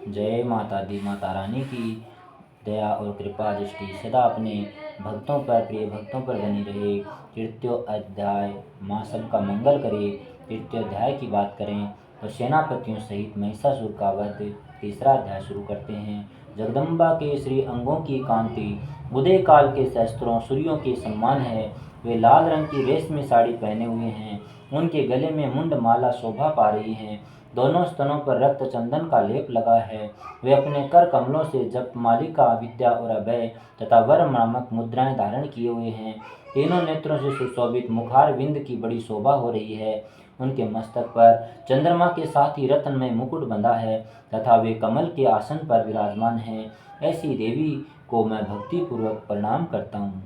जय माता दी। माता रानी की दया और कृपा दृष्टि सदा अपने भक्तों पर, प्रिय भक्तों पर बनी रहे। तृतीय अध्याय, माँ सबका मंगल करे। तृतीय अध्याय की बात करें तो सेनापतियों सहित महिषासुर का वध। तीसरा अध्याय शुरू करते हैं। जगदम्बा के श्री अंगों की कांति उदय काल के सहस्त्रों सूर्यों के सम्मान है। वे लाल रंग की रेशमी साड़ी पहने हुए हैं। उनके गले में मुंड माला शोभा पा रही है। दोनों स्तनों पर रक्त चंदन का लेप लगा है। वे अपने कर कमलों से जप मालिका, विद्या और अभय तथा वर नामक मुद्राएं धारण किए हुए हैं। तीनों नेत्रों से सुशोभित मुखार विंद की बड़ी शोभा हो रही है। उनके मस्तक पर चंद्रमा के साथ ही रत्नमय मुकुट बंधा है तथा वे कमल के आसन पर विराजमान हैं। ऐसी देवी को मैं भक्तिपूर्वक प्रणाम करता हूँ।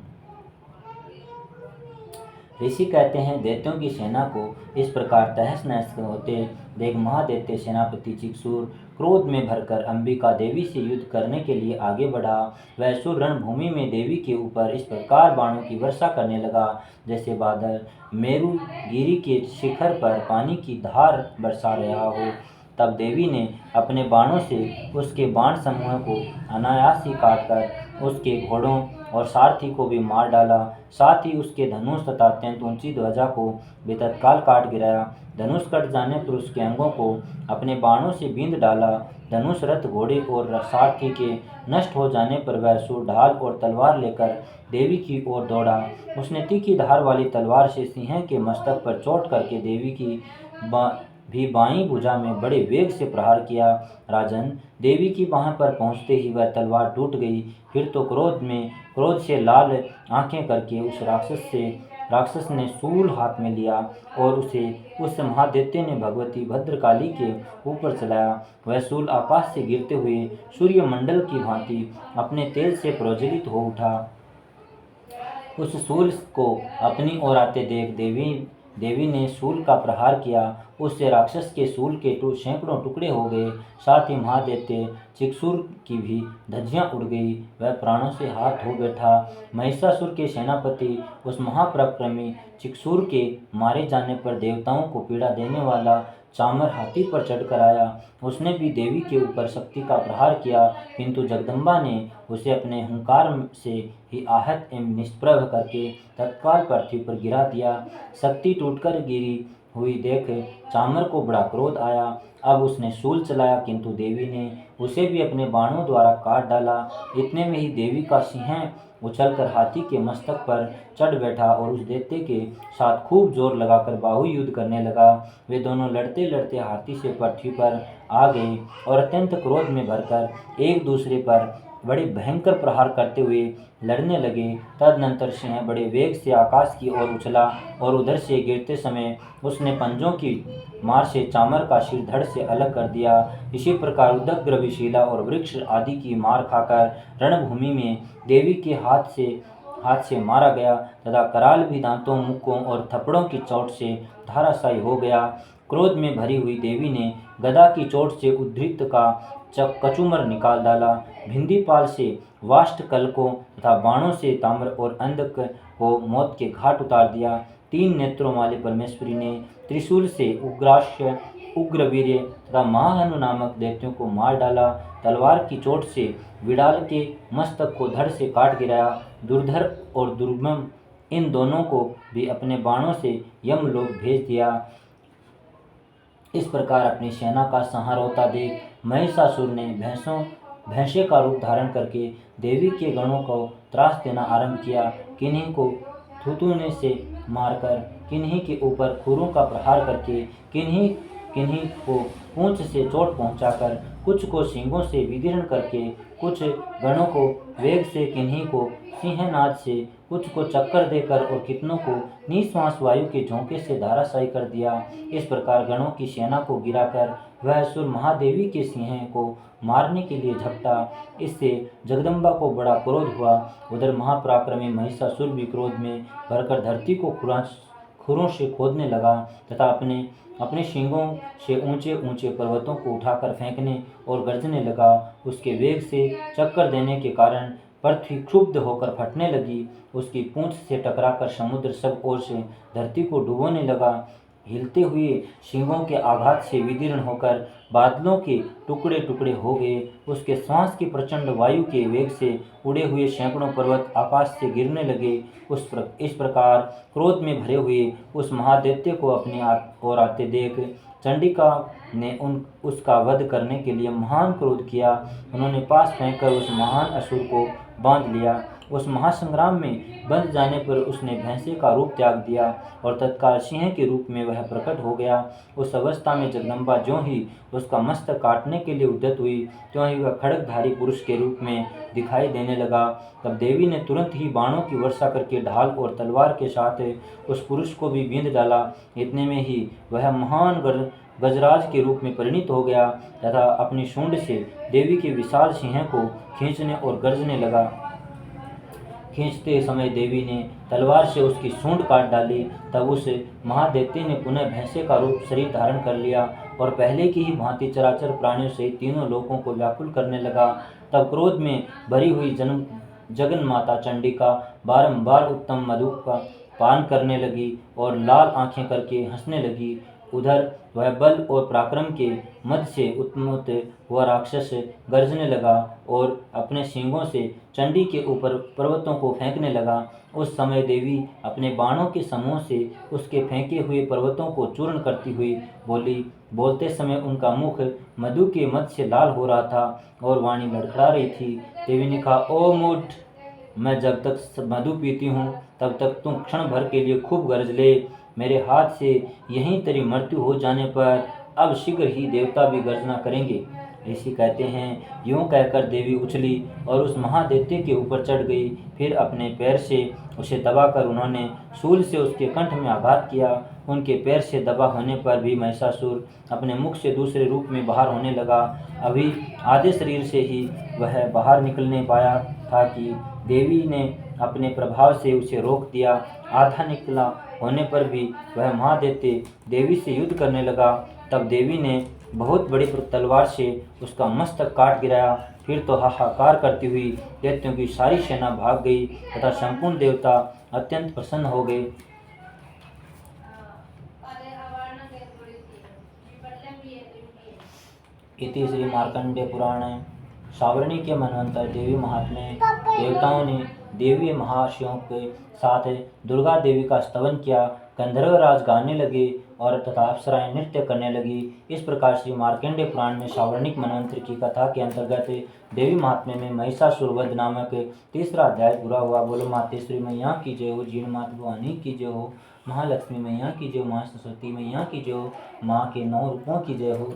ऋषि कहते हैं, दैत्यों की सेना को इस प्रकार तहस नहस होते देख महादैत्य सेनापति चिक्षुर क्रोध में भरकर अंबिका देवी से युद्ध करने के लिए आगे बढ़ा। वह असुर रणभूमि में देवी के ऊपर इस प्रकार बाणों की वर्षा करने लगा जैसे बादल मेरुगिरी के शिखर पर पानी की धार बरसा रहा हो। तब देवी ने अपने बाणों से उसके बाण समूह को अनायास ही काटकर उसके घोड़ों और सारथी को भी मार डाला। साथ ही उसके धनुष तथा अत्यंत ऊंची ध्वजा को भी तत्काल काट गिराया। धनुष कट जाने पर उसके अंगों को अपने बाणों से बींध डाला। धनुष, रथ, घोड़े और सारथी के नष्ट हो जाने पर वह असुर ढाल और तलवार लेकर देवी की ओर दौड़ा। उसने तीखी धार वाली तलवार से सिंह के मस्तक पर चोट करके देवी की भी बाईं भुजा में बड़े वेग से प्रहार किया। राजन, देवी की बाह पर पहुंचते ही वह तलवार टूट गई। फिर तो क्रोध से लाल आंखें करके उस राक्षस ने शूल हाथ में लिया और उस महादैत्य ने भगवती भद्रकाली के ऊपर चलाया। वह शूल आकाश से गिरते हुए सूर्यमंडल की भांति अपने तेज से प्रज्वलित हो उठा। उस शूल को अपनी ओर आते देख देवी ने शूल का प्रहार किया। उससे राक्षस के शूल के सैकड़ों टुकड़े हो गए। साथ ही महादैत्य चिक्षुर की भी धज्जियां उड़ गई। वह प्राणों से हाथ धो बैठा। महिषासुर के सेनापति उस महापराक्रमी चिक्षुर के मारे जाने पर देवताओं को पीड़ा देने वाला चामर हाथी पर चढ़कर आया। उसने भी देवी के ऊपर शक्ति का प्रहार किया, किंतु जगदम्बा ने उसे अपने हुंकार से ही आहत एवं निष्प्रभ करके तत्काल पृथ्वी पर गिरा दिया। शक्ति टूटकर गिरी हुई देख चामर को बड़ा क्रोध आया। अब उसने शूल चलाया, किंतु देवी ने उसे भी अपने बाणों द्वारा काट डाला। इतने में ही देवी का सिंह उछलकर हाथी के मस्तक पर चढ़ बैठा और उस दैत्य के साथ खूब जोर लगाकर बाहु युद्ध करने लगा। वे दोनों लड़ते लड़ते हाथी से पृथ्वी पर आ गए और अत्यंत क्रोध में भरकर एक दूसरे पर बड़े भयंकर प्रहार करते हुए लड़ने लगे। तदनंतर सिंह बड़े वेग से आकाश की ओर उछला और उधर से गिरते समय उसने पंजों की मार से चामर का सिर धड़ से अलग कर दिया। इसी प्रकार उदग्र, विशीला और वृक्ष आदि की मार खाकर रणभूमि में देवी के हाथ से मारा गया तथा कराल भी दांतों, मुक्कों और थप्पड़ों की चोट से धराशायी हो गया। क्रोध में भरी हुई देवी ने गदा की चोट से उद्धृत का कचूमर निकाल डाला। भिंदीपाल से वाष्ट कलकों तथा बाणों से ताम्र और अंधक को मौत के घाट उतार दिया। 3 नेत्रों वाले परमेश्वरी ने त्रिशूल से उग्रास्य, उग्रवीर्य तथा महाहनु नामक दैत्यों को मार डाला। तलवार की चोट से विडाल के मस्तक को धड़ से काट गिराया। दुर्धर और दुर्गम इन दोनों को भी अपने बाणों से यमलोक भेज दिया। इस प्रकार अपनी सेना का संहार होता देख महिषासुर ने भैंसे का रूप धारण करके देवी के गणों को त्रास देना आरंभ किया। किन्हीं को थूथूने से मारकर, किन्हीं के ऊपर खुरों का प्रहार करके, किन्हीं को पूंछ से चोट पहुंचाकर, कुछ को सींगों से विदीर्ण करके, कुछ गणों को वेग से, किन्हीं को सिंहनाद से, कुछ को चक्कर देकर और कितनों को निःश्वास वायु के झोंके से धराशायी कर दिया। इस प्रकार गणों की सेना को गिराकर वह असुर महादेवी के सिंह को मारने के लिए झपटा। इससे जगदम्बा को बड़ा क्रोध हुआ। उधर महापराक्रमी महिषासुर भी क्रोध में भरकर धरती को खुरों से खोदने लगा तथा अपने सींगों से ऊंचे ऊंचे पर्वतों को उठाकर फेंकने और गरजने लगा। उसके वेग से चक्कर देने के कारण पृथ्वी क्षुब्ध होकर फटने लगी। उसकी पूंछ से टकराकर समुद्र सब ओर से धरती को डुबोने लगा। हिलते हुए सींगों के आघात से विदीर्ण होकर बादलों के टुकड़े टुकड़े हो गए। उसके श्वास की प्रचंड वायु के वेग से उड़े हुए सैकड़ों पर्वत आकाश से गिरने लगे। इस प्रकार क्रोध में भरे हुए उस महादैत्य को अपनी ओर आते देख चंडिका ने उसका वध करने के लिए महान क्रोध किया। उन्होंने पास फेंककर उस महान असुर को बांध लिया। उस महासंग्राम में बंध जाने पर उसने भैंसे का रूप त्याग दिया और तत्काल सिंह के रूप में वह प्रकट हो गया। उस अवस्था में जगदम्बा ज्यों ही उसका मस्तक काटने के लिए उद्यत हुई, त्यों ही वह खड्गधारी पुरुष के रूप में दिखाई देने लगा। तब देवी ने तुरंत ही बाणों की वर्षा करके ढाल और तलवार के साथ उस पुरुष को भी बींध डाला। इतने में ही वह महान गजराज के रूप में परिणित हो गया तथा अपनी सूंड से देवी के विशाल सिंह को खींचने और गर्जने लगा। खींचते समय देवी ने तलवार से उसकी सूंड काट डाली। तब उस महादैत्य ने पुनः भैंसे का रूप शरीर धारण कर लिया और पहले की ही भांति चराचर प्राणियों सहित तीनों लोकों को व्याकुल करने लगा। तब क्रोध में भरी हुई जगन माता चंडिका बारंबार उत्तम मधु का पान करने लगी और लाल आंखें करके हंसने लगी। उधर वह बल और पराक्रम के मद से उत्मुत हुआ राक्षस गरजने लगा और अपने सींगों से चंडी के ऊपर पर्वतों को फेंकने लगा। उस समय देवी अपने बाणों के समूह से उसके फेंके हुए पर्वतों को चूर्ण करती हुई बोली। बोलते समय उनका मुख मधु के मद से लाल हो रहा था और वाणी लड़खड़ा रही थी। देवी ने कहा, ओ मूढ़, मैं जब तक मधु पीती हूँ तब तक तुम क्षण भर के लिए खूब गरज ले। मेरे हाथ से यहीं तेरी मृत्यु हो जाने पर अब शीघ्र ही देवता भी गर्जना करेंगे। ऋषि कहते हैं, यूं कहकर देवी उछली और उस महादैत्य के ऊपर चढ़ गई। फिर अपने पैर से उसे दबाकर उन्होंने शूल से उसके कंठ में आघात किया। उनके पैर से दबा होने पर भी महिषासुर अपने मुख से दूसरे रूप में बाहर होने लगा। अभी आधे शरीर से ही वह बाहर निकलने पाया था कि देवी ने अपने प्रभाव से उसे रोक दिया। आधा निकला होने पर भी वह महादैत्य देवी से युद्ध करने लगा। तब देवी ने बहुत बड़ी तलवार से उसका मस्तक काट गिराया। फिर तो हाहाकार करती हुई दैत्यों की सारी सेना भाग गई तथा संपूर्ण देवता अत्यंत प्रसन्न हो गए। इति श्री मार्कंडेय पुराणे सावर्णी के मनवंतर देवी महात्म्य। देवताओं ने देवी महाशिवों के साथ दुर्गा देवी का स्तवन किया। गंधर्वराज गाने लगे और तथा अप्सराएं नृत्य करने लगी। इस प्रकार श्री मार्कंडेय पुराण में सावर्णिक मनवंतर की कथा के अंतर्गत देवी महात्म्य में महिषासुर वध नामक तीसरा अध्याय पूरा हुआ। बोलो मातेश्वरी मैया की जय हो, जीण मात भवानी की जय हो, महालक्ष्मी मैया की जय हो, महासरस्वती मैया की जय हो, माँ के 9 रूपों की जय हो।